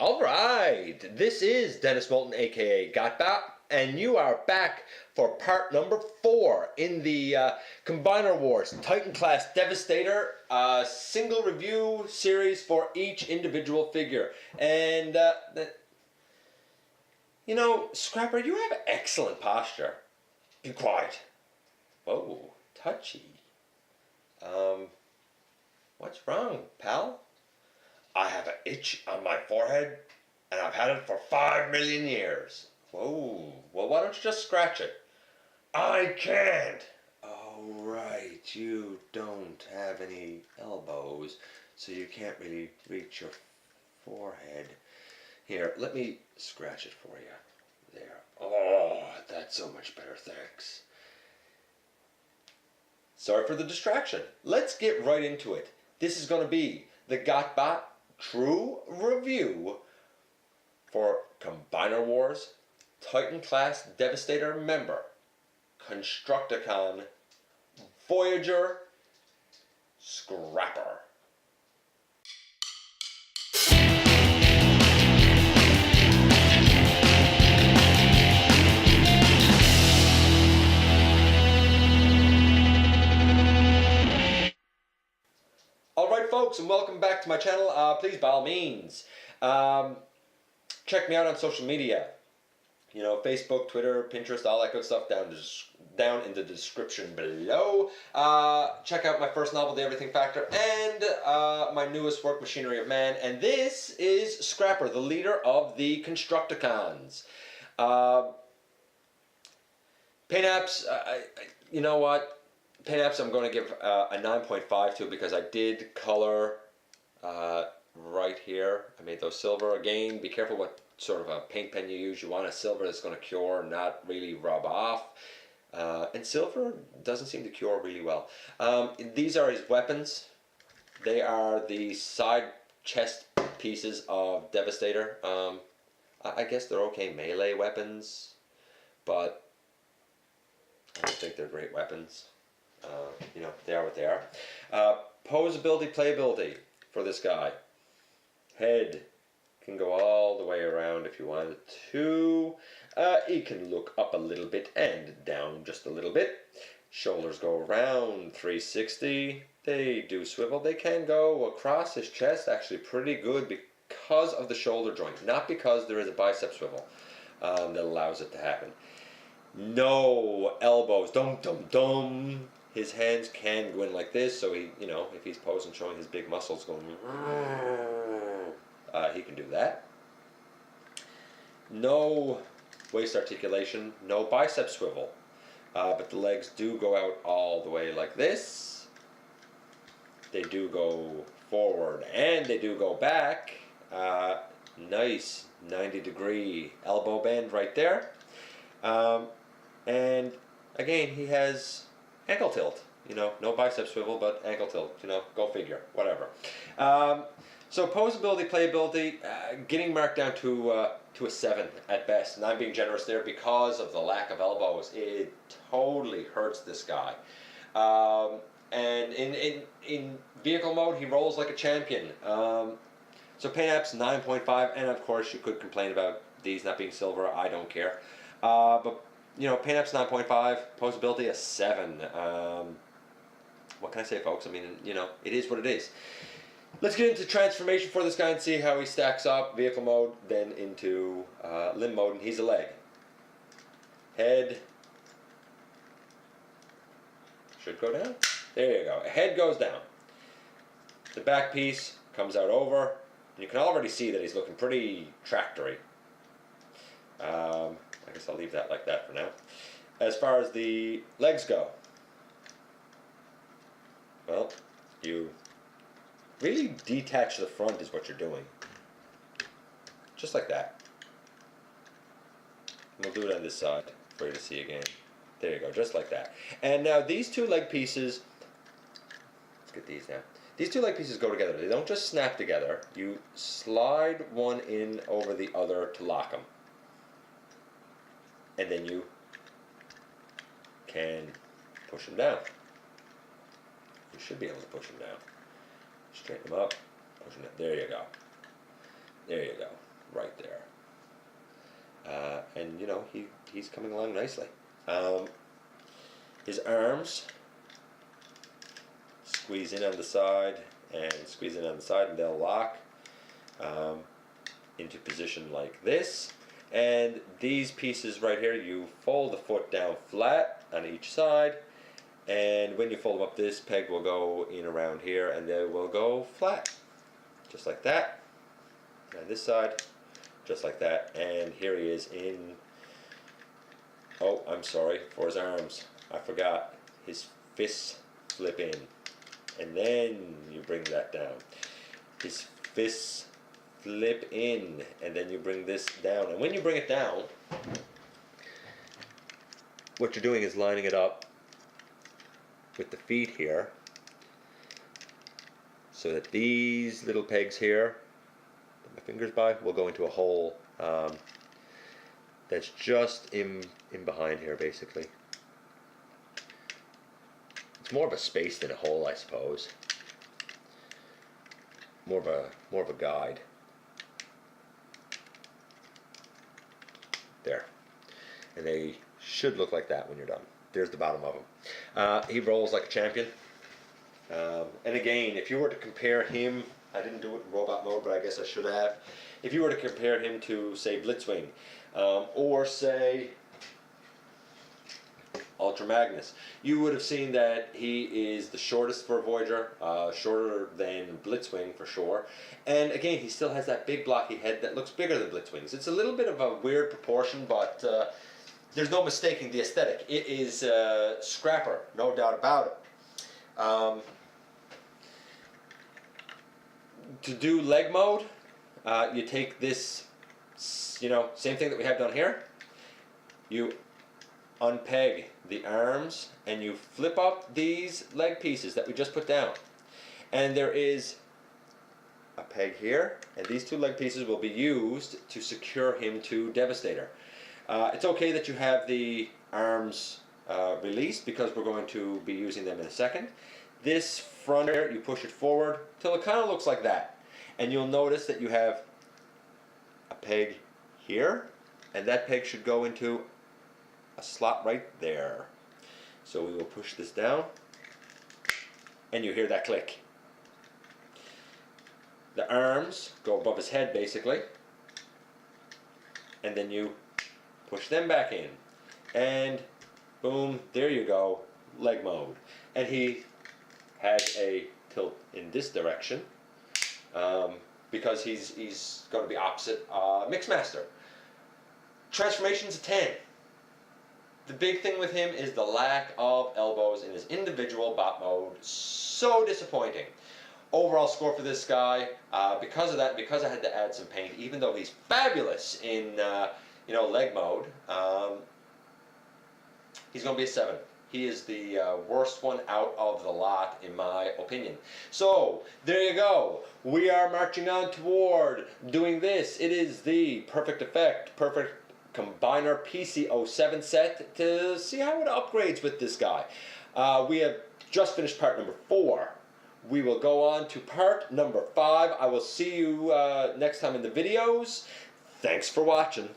Alright, this is Dennis Moulton aka GotBot, and you are back for part number 4 in the Combiner Wars Titan Class Devastator single review series for each individual figure. And, you know, Scapper, you have excellent posture. Be quiet. Whoa, touchy. What's wrong, pal? I have an itch on my forehead, and I've had it for 5 million years. Whoa, well, why don't you just scratch it? I can't. Oh, right, you don't have any elbows, so you can't really reach your forehead. Here, let me scratch it for you. There. Oh, that's so much better, thanks. Sorry for the distraction. Let's get right into it. This is going to be the GotBot True Review for Combiner Wars Titan Class Devastator member Constructicon Voyager Scapper. Alright folks, and welcome back to my channel. Please, by all means, check me out on social media. You know, Facebook, Twitter, Pinterest, all that good stuff down in the description below. Check out my first novel, The Everything Factor, and my newest work, Machinery of Man. And this is Scapper, the leader of the Constructicons. Paint apps, you know what? Paint apps I'm going to give a 9.5 to because I did color right here. I made those silver. Again, be careful what sort of a paint pen you use. You want a silver that's going to cure, not really rub off. And silver doesn't seem to cure really well. These are his weapons. They are the side chest pieces of Devastator. I guess they're okay melee weapons, but I don't think they're great weapons. You know, they are what they are. Posability, playability for this guy. Head can go all the way around if you wanted to. He can look up a little bit and down just a little bit. Shoulders go around 360. They do swivel. They can go across his chest actually pretty good because of the shoulder joint, not because there is a bicep swivel that allows it to happen. No elbows. Dum dum dum. His hands can go in like this, so he, you know, if he's posing showing his big muscles going, he can do that. No waist articulation, no bicep swivel, but the legs do go out all the way like this. They do go forward and they do go back. Nice 90-degree elbow bend right there. And again, he has ankle tilt, you know, no bicep swivel, but ankle tilt, you know, go figure, whatever. So posability, playability, getting marked down to a 7 at best, and I'm being generous there because of the lack of elbows. It totally hurts this guy. And in vehicle mode, he rolls like a champion. So paint apps 9.5, and of course you could complain about these not being silver. I don't care. But you know, paint apps 9.5, posability a 7. What can I say, folks? I mean, you know, it is what it is. Let's get into transformation for this guy and see how he stacks up. Vehicle mode, then into limb mode, and he's a leg. Head should go down. There you go. Head goes down. The back piece comes out over. And you can already see that he's looking pretty tractory. I guess I'll leave that like that for now. As far as the legs go, well, you really detach the front is what you're doing. Just like that. And we'll do it on this side for you to see again. There you go, just like that. And now these two leg pieces, let's get these now. These two leg pieces go together. They don't just snap together. You slide one in over the other to lock them. And then you can push them down. You should be able to push them down. Straighten them up, push them down. There you go. There you go. right there. And you know, he's coming along nicely. His arms squeeze in on the side and squeeze in on the side, and they'll lock into position like this. And these pieces right here, you fold the foot down flat on each side, and when you fold them up, this peg will go in around here and they will go flat, just like that. And this side, just like that. And here he is in, oh, I'm sorry, for his arms, I forgot, his fists flip in, and then you bring that down. His fists flip in, and then you bring this down. And when you bring it down, what you're doing is lining it up with the feet here, so that these little pegs here that my fingers by will go into a hole that's just in behind here, basically. It's more of a space than a hole, I suppose. More of a guide. There. And they should look like that when you're done. There's the bottom of him. He rolls like a champion. And again, if you were to compare him, I didn't do it in robot mode, but I guess I should have. If you were to compare him to, say, Blitzwing, or say Ultra Magnus, you would have seen that he is the shortest for a Voyager, shorter than Blitzwing for sure. And again, he still has that big blocky head that looks bigger than Blitzwing's. It's a little bit of a weird proportion, but there's no mistaking the aesthetic. It is Scapper, no doubt about it. To do leg mode, you take this, you know, same thing that we have down here. You unpeg the arms and you flip up these leg pieces that we just put down. And there is a peg here, and these two leg pieces will be used to secure him to Devastator. It's okay that you have the arms released, because we're going to be using them in a second. This front here, you push it forward till it kind of looks like that. And you'll notice that you have a peg here, and that peg should go into a slot right there. So we will push this down, and you hear that click. The arms go above his head basically, and then you push them back in, and boom, there you go, leg mode. And he has a tilt in this direction because he's going to be opposite Mixmaster. Transformation's a 10. The big thing with him is the lack of elbows in his individual bot mode. So disappointing. Overall score for this guy, because of that, because I had to add some paint, even though he's fabulous in you know, leg mode, he's going to be a 7. He is the worst one out of the lot, in my opinion. So, there you go. We are marching on toward doing this. It is the Perfect Effect, Perfect Combiner PC07 set to see how it upgrades with this guy. We have just finished part number 4. We will go on to part number 5. I will see you next time in the videos. Thanks for watching.